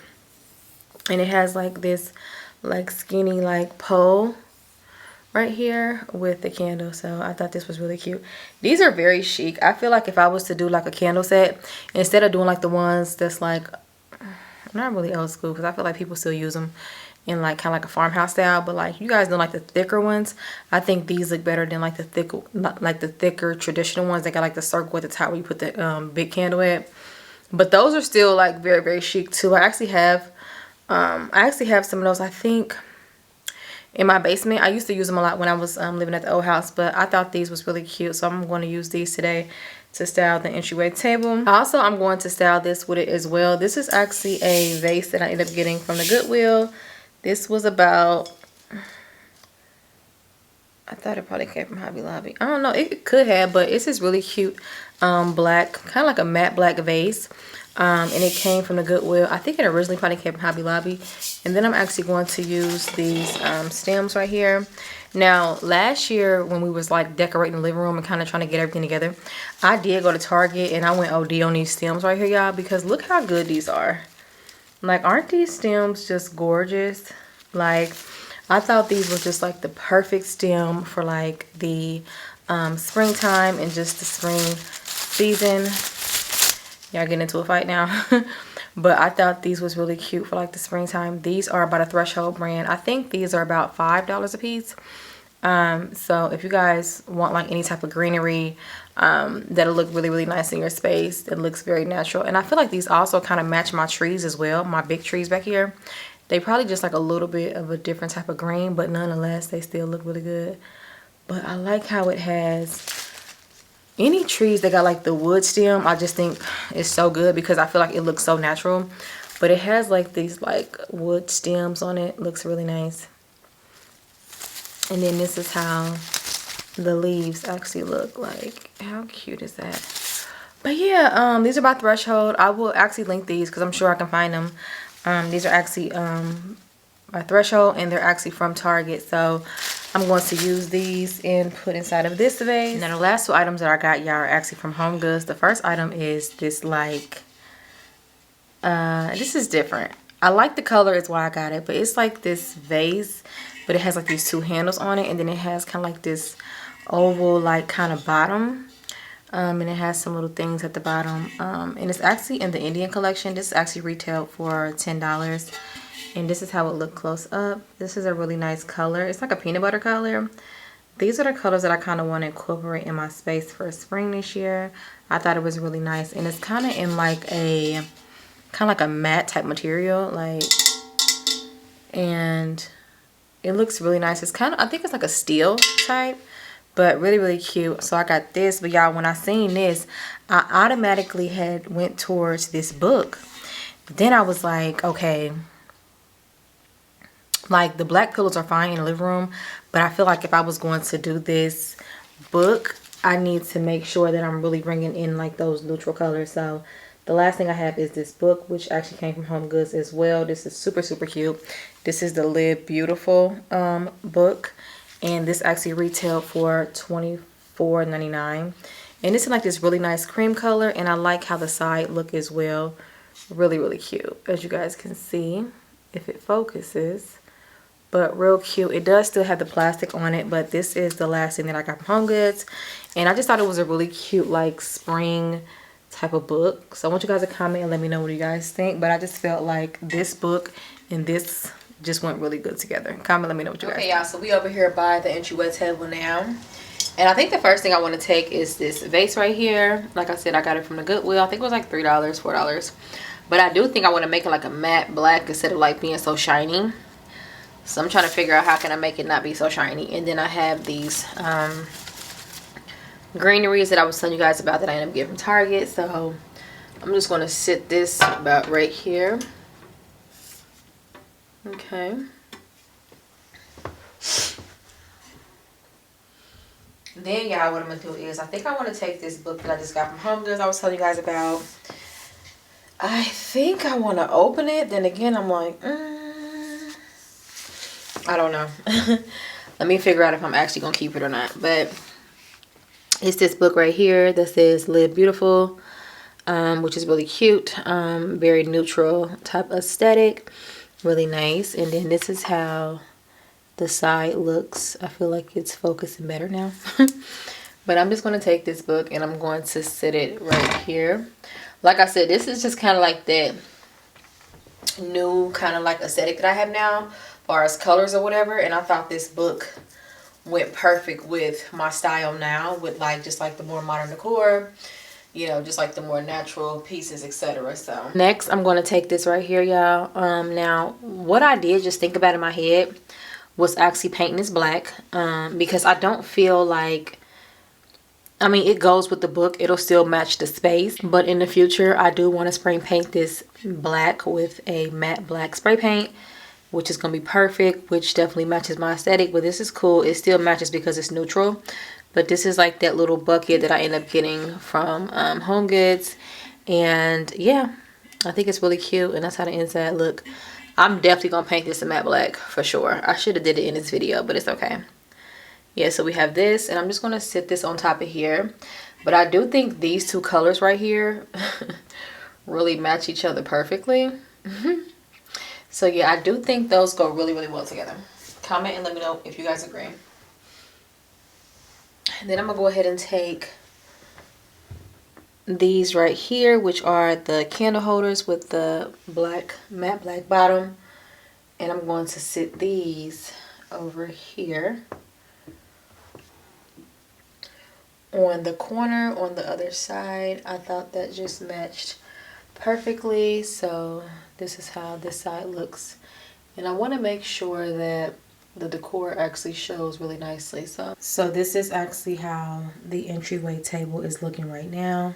and it has like this like skinny like pole right here with the candle. So I thought this was really cute. These are very chic. I feel like if I was to do like a candle set, instead of doing like the ones that's like not really old school, because I feel like people still use them in like kind of like a farmhouse style, but like you guys know like the thicker ones, I think these look better than like the thicker traditional ones that got like the circle at the top where you put the big candle at. But those are still like very very chic too. I actually have some of those, I think, in my basement. I used to use them a lot when I was living at the old house, but I thought these was really cute, so I'm going to use these today to style the entryway table. Also, I'm going to style this with it as well. This is actually a vase that I ended up getting from the Goodwill. This was about, I thought it probably came from Hobby Lobby. I don't know, it could have, but it's this really cute black, kind of like a matte black vase. And it came from the Goodwill. I think it originally probably came from Hobby Lobby. And then I'm actually going to use these stems right here. Now, last year when we was like decorating the living room and kind of trying to get everything together, I did go to Target and I went OD on these stems right here, y'all, because look how good these are. Like, aren't these stems just gorgeous? Like, I thought these were just like the perfect stem for like the springtime and just the spring season. Y'all getting into a fight now. But I thought these was really cute for like the springtime. These are by the Threshold brand. I think these are about $5 a piece. So if you guys want like any type of greenery that'll look really really nice in your space, it looks very natural. And I feel like these also kind of match my trees as well, my big trees back here. They probably just like a little bit of a different type of green, but nonetheless they still look really good. But I like how it has, any trees that got like the wood stem, I just think it's so good because I feel like it looks so natural. But it has like these like wood stems on it. Looks really nice. And then this is how the leaves actually look like. How cute is that? But yeah, these are by Threshold. I will actually link these because I'm sure I can find them. These are actually by Threshold, and they're actually from Target. So I'm going to use these and put inside of this vase. Now the last two items that I got, y'all, are actually from Home Goods. The first item is this like, this is different. I like the color, is why I got it. But it's like this vase, but it has like these two handles on it. And then it has kind of like this oval like kind of bottom. And it has some little things at the bottom. And it's actually in the Indian collection. This is actually retailed for $10. And this is how it looked close up. This is a really nice color. It's like a peanut butter color. These are the colors that I kind of want to incorporate in my space for spring this year. I thought it was really nice. And it's kind of in like a, matte type material. Like, and it looks really nice. It's kind of, I think it's like a steel type. But really, really cute. So I got this. But y'all, when I seen this, I automatically went towards this book. Then I was like, okay, like the black pillows are fine in the living room, but I feel like if I was going to do this book, I need to make sure that I'm really bringing in like those neutral colors. So the last thing I have is this book, which actually came from Home Goods as well. This is super, super cute. This is the Live Beautiful book, and this actually retailed for $24.99. And it's in like this really nice cream color, and I like how the side look as well. Really, really cute, as you guys can see if it focuses. But real cute. It does still have the plastic on it, but this is the last thing that I got from Home Goods. And I just thought it was a really cute like spring type of book. So I want you guys to comment and let me know what you guys think. But I just felt like this book and this just went really good together. Comment, let me know what you guys think. Okay, y'all, so we over here by the Entryway table now. And I think the first thing I want to take is this vase right here. Like I said, I got it from the Goodwill. I think it was like $3, $4. But I do think I want to make it like a matte black instead of like being so shiny. So I'm trying to figure out how can I make it not be so shiny. And then I have these greeneries that I was telling you guys about that I ended up getting from Target. So I'm just going to sit this about right here. Okay. Then y'all, what I'm going to do is I think I want to take this book that I just got from Home Goods I was telling you guys about. I think I want to open it. Then again, I'm like, I don't know. Let me figure out if I'm actually going to keep it or not. But it's this book right here that says Live Beautiful, which is really cute. Very neutral type aesthetic. Really nice. And then this is how the side looks. I feel like it's focusing better now. But I'm just going to take this book and I'm going to sit it right here. Like I said, this is just kind of like that new kind of like aesthetic that I have now, as far as colors or whatever. And I thought this book went perfect with my style now, with like just like the more modern decor, you know, just like the more natural pieces, etc. So next I'm going to take this right here, y'all. Now what I did just think about in my head was actually painting this black, because I don't feel like, I mean, it goes with the book. It'll still match the space. But in the future, I do want to spray paint this black with a matte black spray paint, which is going to be perfect, which definitely matches my aesthetic. But this is cool. It still matches because it's neutral. But this is like that little bucket that I end up getting from Home Goods. And yeah, I think it's really cute. And that's how the inside look. I'm definitely going to paint this in matte black for sure. I should have did it in this video, but it's okay. Yeah, so we have this, and I'm just going to sit this on top of here. But I do think these two colors right here really match each other perfectly. So yeah, I do think those go really, really well together. Comment and let me know if you guys agree. And then I'm going to go ahead and take these right here, which are the candle holders with the black, matte black bottom. And I'm going to sit these over here on the corner on the other side. I thought that just matched perfectly. So this is how this side looks, and I want to make sure that the decor actually shows really nicely. So this is actually how the entryway table is looking right now.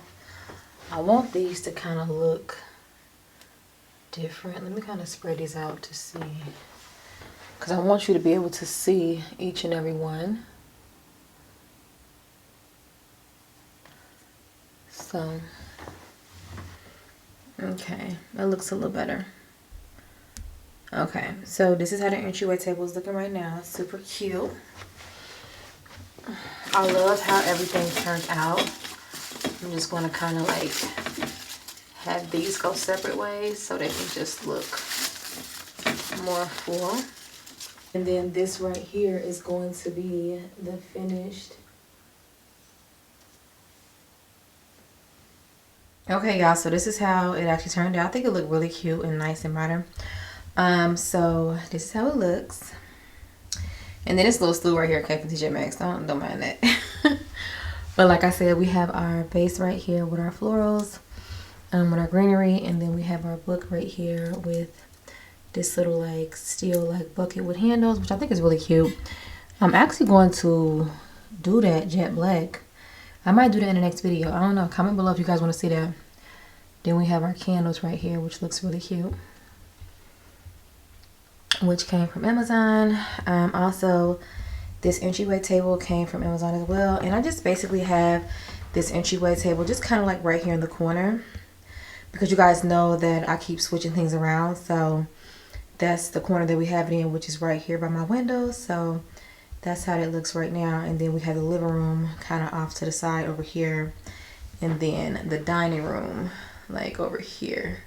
I want these to kind of look different. Let me kind of spread these out to see, because I want you to be able to see each and every one. So, okay, that looks a little better. Okay, so this is how the entryway table is looking right now. Super cute. I love how everything turned out. I'm just going to kind of like have these go separate ways so they can just look more full. And then this right here is going to be the finished. Okay, y'all, so this is how it actually turned out. I think it looked really cute and nice and modern. So this is how it looks. And then this little stool right here came from TJ Maxx. Don't mind that. But like I said, we have our base right here with our florals, with our greenery, and then we have our book right here with this little like steel like bucket with handles, which I think is really cute. I'm actually going to do that jet black. I might do that in the next video. I don't know. Comment below if you guys want to see that. Then we have our candles right here, which looks really cute, which came from Amazon. Also, this entryway table came from Amazon as well. And I just basically have this entryway table just kind of like right here in the corner, because you guys know that I keep switching things around. So that's the corner that we have it in, which is right here by my window. So that's how it looks right now. And then we have the living room kind of off to the side over here. And then the dining room like over here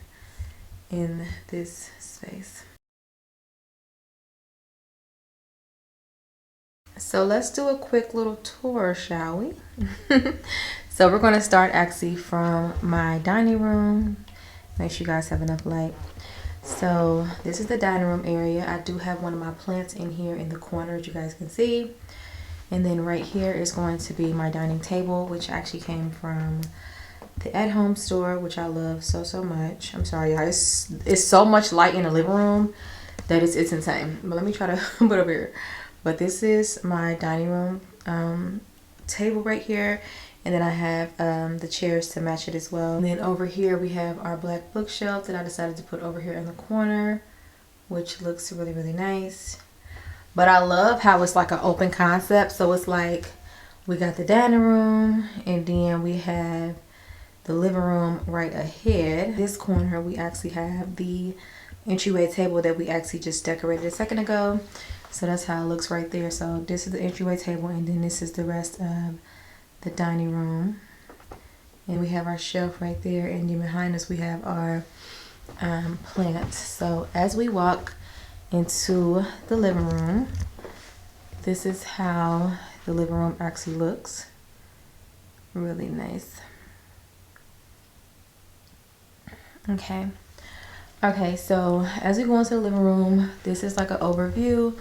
in this space. So let's do a quick little tour, shall we? So we're going to start actually from my dining room. Make sure you guys have enough light. So this is the dining room area. I do have one of my plants in here in the corner, as you guys can see. And then right here is going to be my dining table, which actually came from the at-home store, which I love so much. I'm sorry, guys. It's so much light in the living room that it's insane. But let me try to put it over here. But this is my dining room table right here. And then I have the chairs to match it as well. And then over here we have our black bookshelf that I decided to put over here in the corner, which looks really nice. But I love how it's like an open concept. So it's like we got the dining room and then we have the living room right ahead. This corner we actually have the entryway table that we actually just decorated a second ago. So that's how it looks right there. So this is the entryway table, and then this is the rest of the dining room. And we have our shelf right there, and then behind us we have our plants. So as we walk into the living room, this is how the living room actually looks. Really nice. Okay, so as we go into the living room, this is like an overview,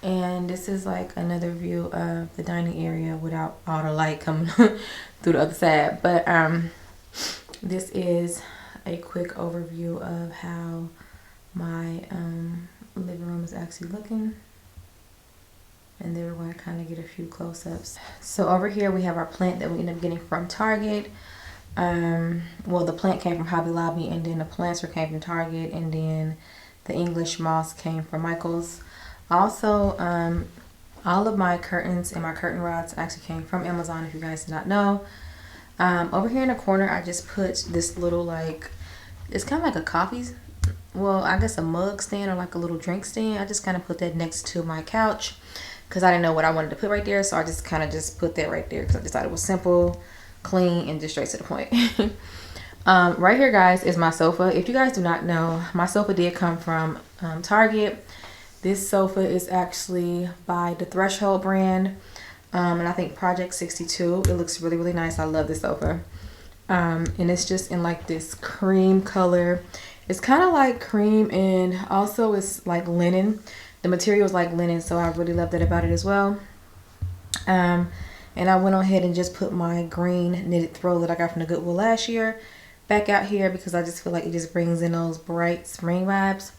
and this is like another view of the dining area without all the light coming through the other side. But this is a quick overview of how my living room is actually looking. And then we're going to kind of get a few close-ups. So over here we have our plant that we ended up getting from Target. Well, the plant came from Hobby Lobby, and then the planter came from Target, and then the English moss came from Michael's. Also, all of my curtains and my curtain rods actually came from Amazon, if you guys did not know. Over here in the corner, I just put this little, like, it's kind of like a coffee, well, I guess a mug stand or like a little drink stand. I just kind of put that next to my couch because I didn't know what I wanted to put right there. So I just kind of just put that right there because I just thought it was simple, clean, and just straight to the point. Right here, guys, is my sofa. If you guys do not know, my sofa did come from Target. This sofa is actually by the Threshold brand, and I think Project 62. It looks really nice. I love this sofa, and it's just in like this cream color. It's kind of like cream, and also it's like linen. The material is like linen, so I really love that about it as well. And I went on ahead and just put my green knitted throw that I got from the Goodwill last year back out here because I just feel like it just brings in those bright spring vibes.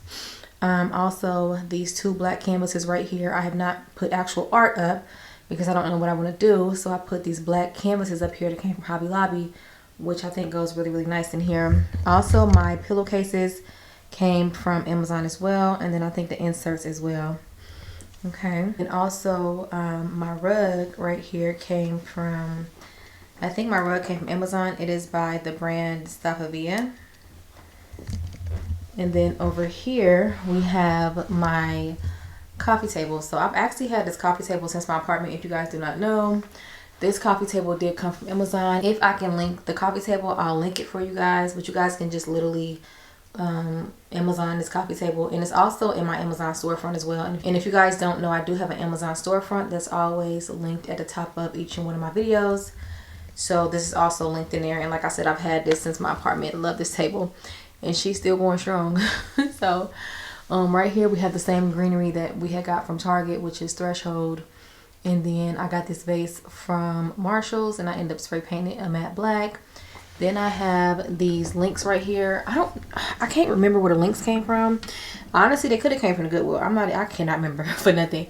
Also, these 2 black canvases right here. I have not put actual art up because I don't know what I want to do. So I put these black canvases up here that came from Hobby Lobby, which I think goes really, really nice in here. Also, my pillowcases came from Amazon as well. And then I think the inserts as well. Okay. And also, my rug right here came from, I think my rug came from Amazon. It is by the brand Stafavia. And then over here, we have my coffee table. So I've actually had this coffee table since my apartment. If you guys do not know, this coffee table did come from Amazon. If I can link the coffee table, I'll link it for you guys. But you guys can just literally Amazon this coffee table. And it's also in my Amazon storefront as well. And if you guys don't know, I do have an Amazon storefront that's always linked at the top of each and one of my videos. So this is also linked in there. And like I said, I've had this since my apartment. Love this table. And she's still going strong. So right here we have the same greenery that we had got from Target, which is Threshold. And then I got this vase from Marshall's and I ended up spray painting it a matte black. Then I have these links right here. I can't remember where the links came from. Honestly, they could have came from the Goodwill. I cannot remember for nothing.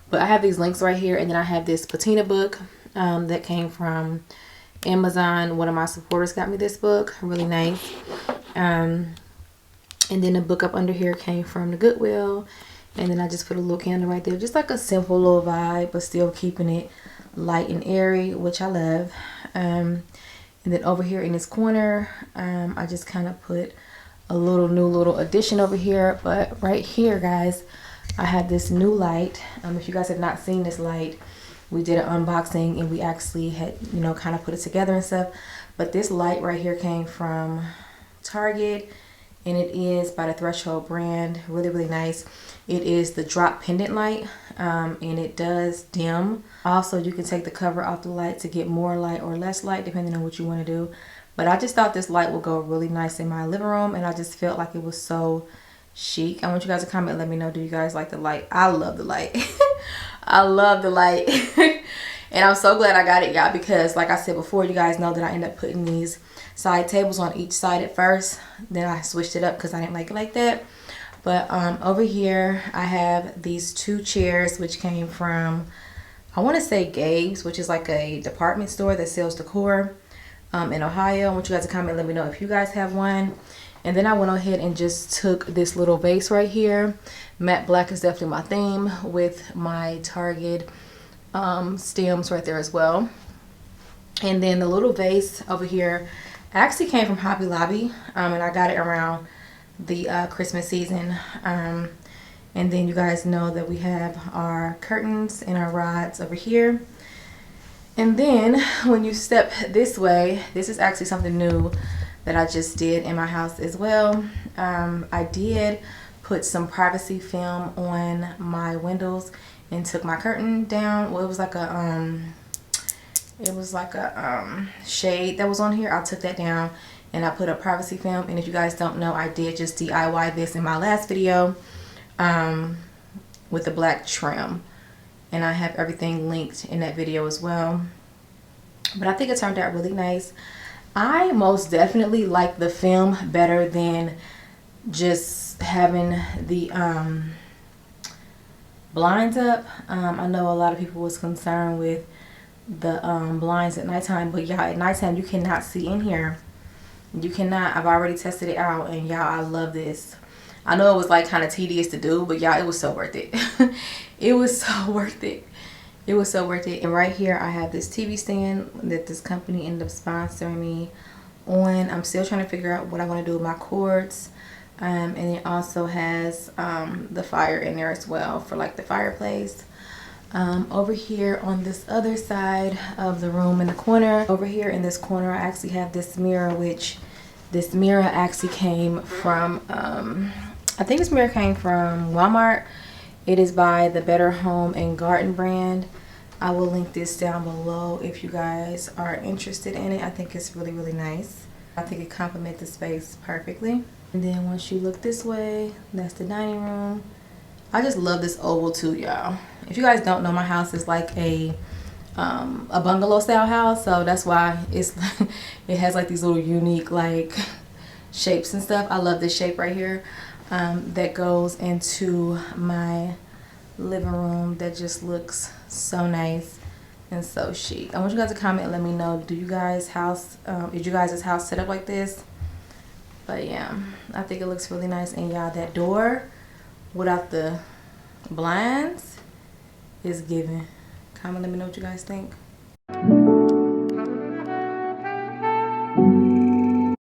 But I have these links right here. And then I have this patina book that came from Amazon. One of my supporters got me this book. Really nice. And then the book up under here came from the Goodwill. And then I just put a little candle right there. Just like a simple little vibe, but still keeping it light and airy, which I love. And then over here in this corner, I just kind of put a new addition over here. But right here, guys, I have this new light. If you guys have not seen this light, we did an unboxing and we actually had, you know, kind of put it together and stuff. But this light right here came from Target, and it is by the Threshold brand. Really, really nice. It is the drop pendant light, and it does dim. Also, you can take the cover off the light to get more light or less light depending on what you want to do. But I just thought this light would go really nice in my living room, and I just felt like it was so chic. I want you guys to comment and let me know, do you guys like the light? I love the light. I love the light. And I'm so glad I got it, y'all, because like I said before, you guys know that I end up putting these side tables on each side at first. Then I switched it up because I didn't like it like that. But over here I have these 2 chairs which came from, I want to say Gabe's, which is like a department store that sells decor in Ohio. I want you guys to comment and let me know if you guys have one. And then I went ahead and just took this little vase right here. Matte black is definitely my theme, with my Target stems right there as well. And then the little vase over here actually came from Hobby Lobby, and I got it around the Christmas season. And then you guys know that we have our curtains and our rods over here. And then when you step this way, this is actually something new that I just did in my house as well. I did put some privacy film on my windows and took my curtain down. Well, it was like a shade that was on here. I took that down and I put a privacy film. And if you guys don't know, I did just DIY this in my last video with the black trim, and I have everything linked in that video as well. But I think it turned out really nice. I most definitely like the film better than just having the blinds up. I know a lot of people was concerned with the blinds at nighttime, but y'all, at nighttime you cannot see in here. You cannot. I've already tested it out, and y'all, I love this. I know it was like kind of tedious to do, but y'all, it was so worth it. It was so worth it. It was so worth it. And right here I have this TV stand that this company ended up sponsoring me on. I'm still trying to figure out what I want to do with my cords. And it also has the fire in there as well for like the fireplace. Over here on this other side of the room in the corner, over here in this corner, I actually have this mirror, which this mirror actually came from, I think this mirror came from Walmart. It is by the Better Home and Garden brand. I will link this down below if you guys are interested in it. I think it's really, really nice. I think it complements the space perfectly. And then once you look this way, that's the dining room. I just love this oval too, y'all. If you guys don't know, my house is like a bungalow style house, so that's why it's it has like these little unique like shapes and stuff. I love this shape right here. that goes into my living room that just looks so nice and so chic. I want you guys to comment and let me know, do you guys house is you guys' house set up like this? But yeah, I think it looks really nice. And y'all, that door without the blinds is giving. Comment, let me know what you guys think.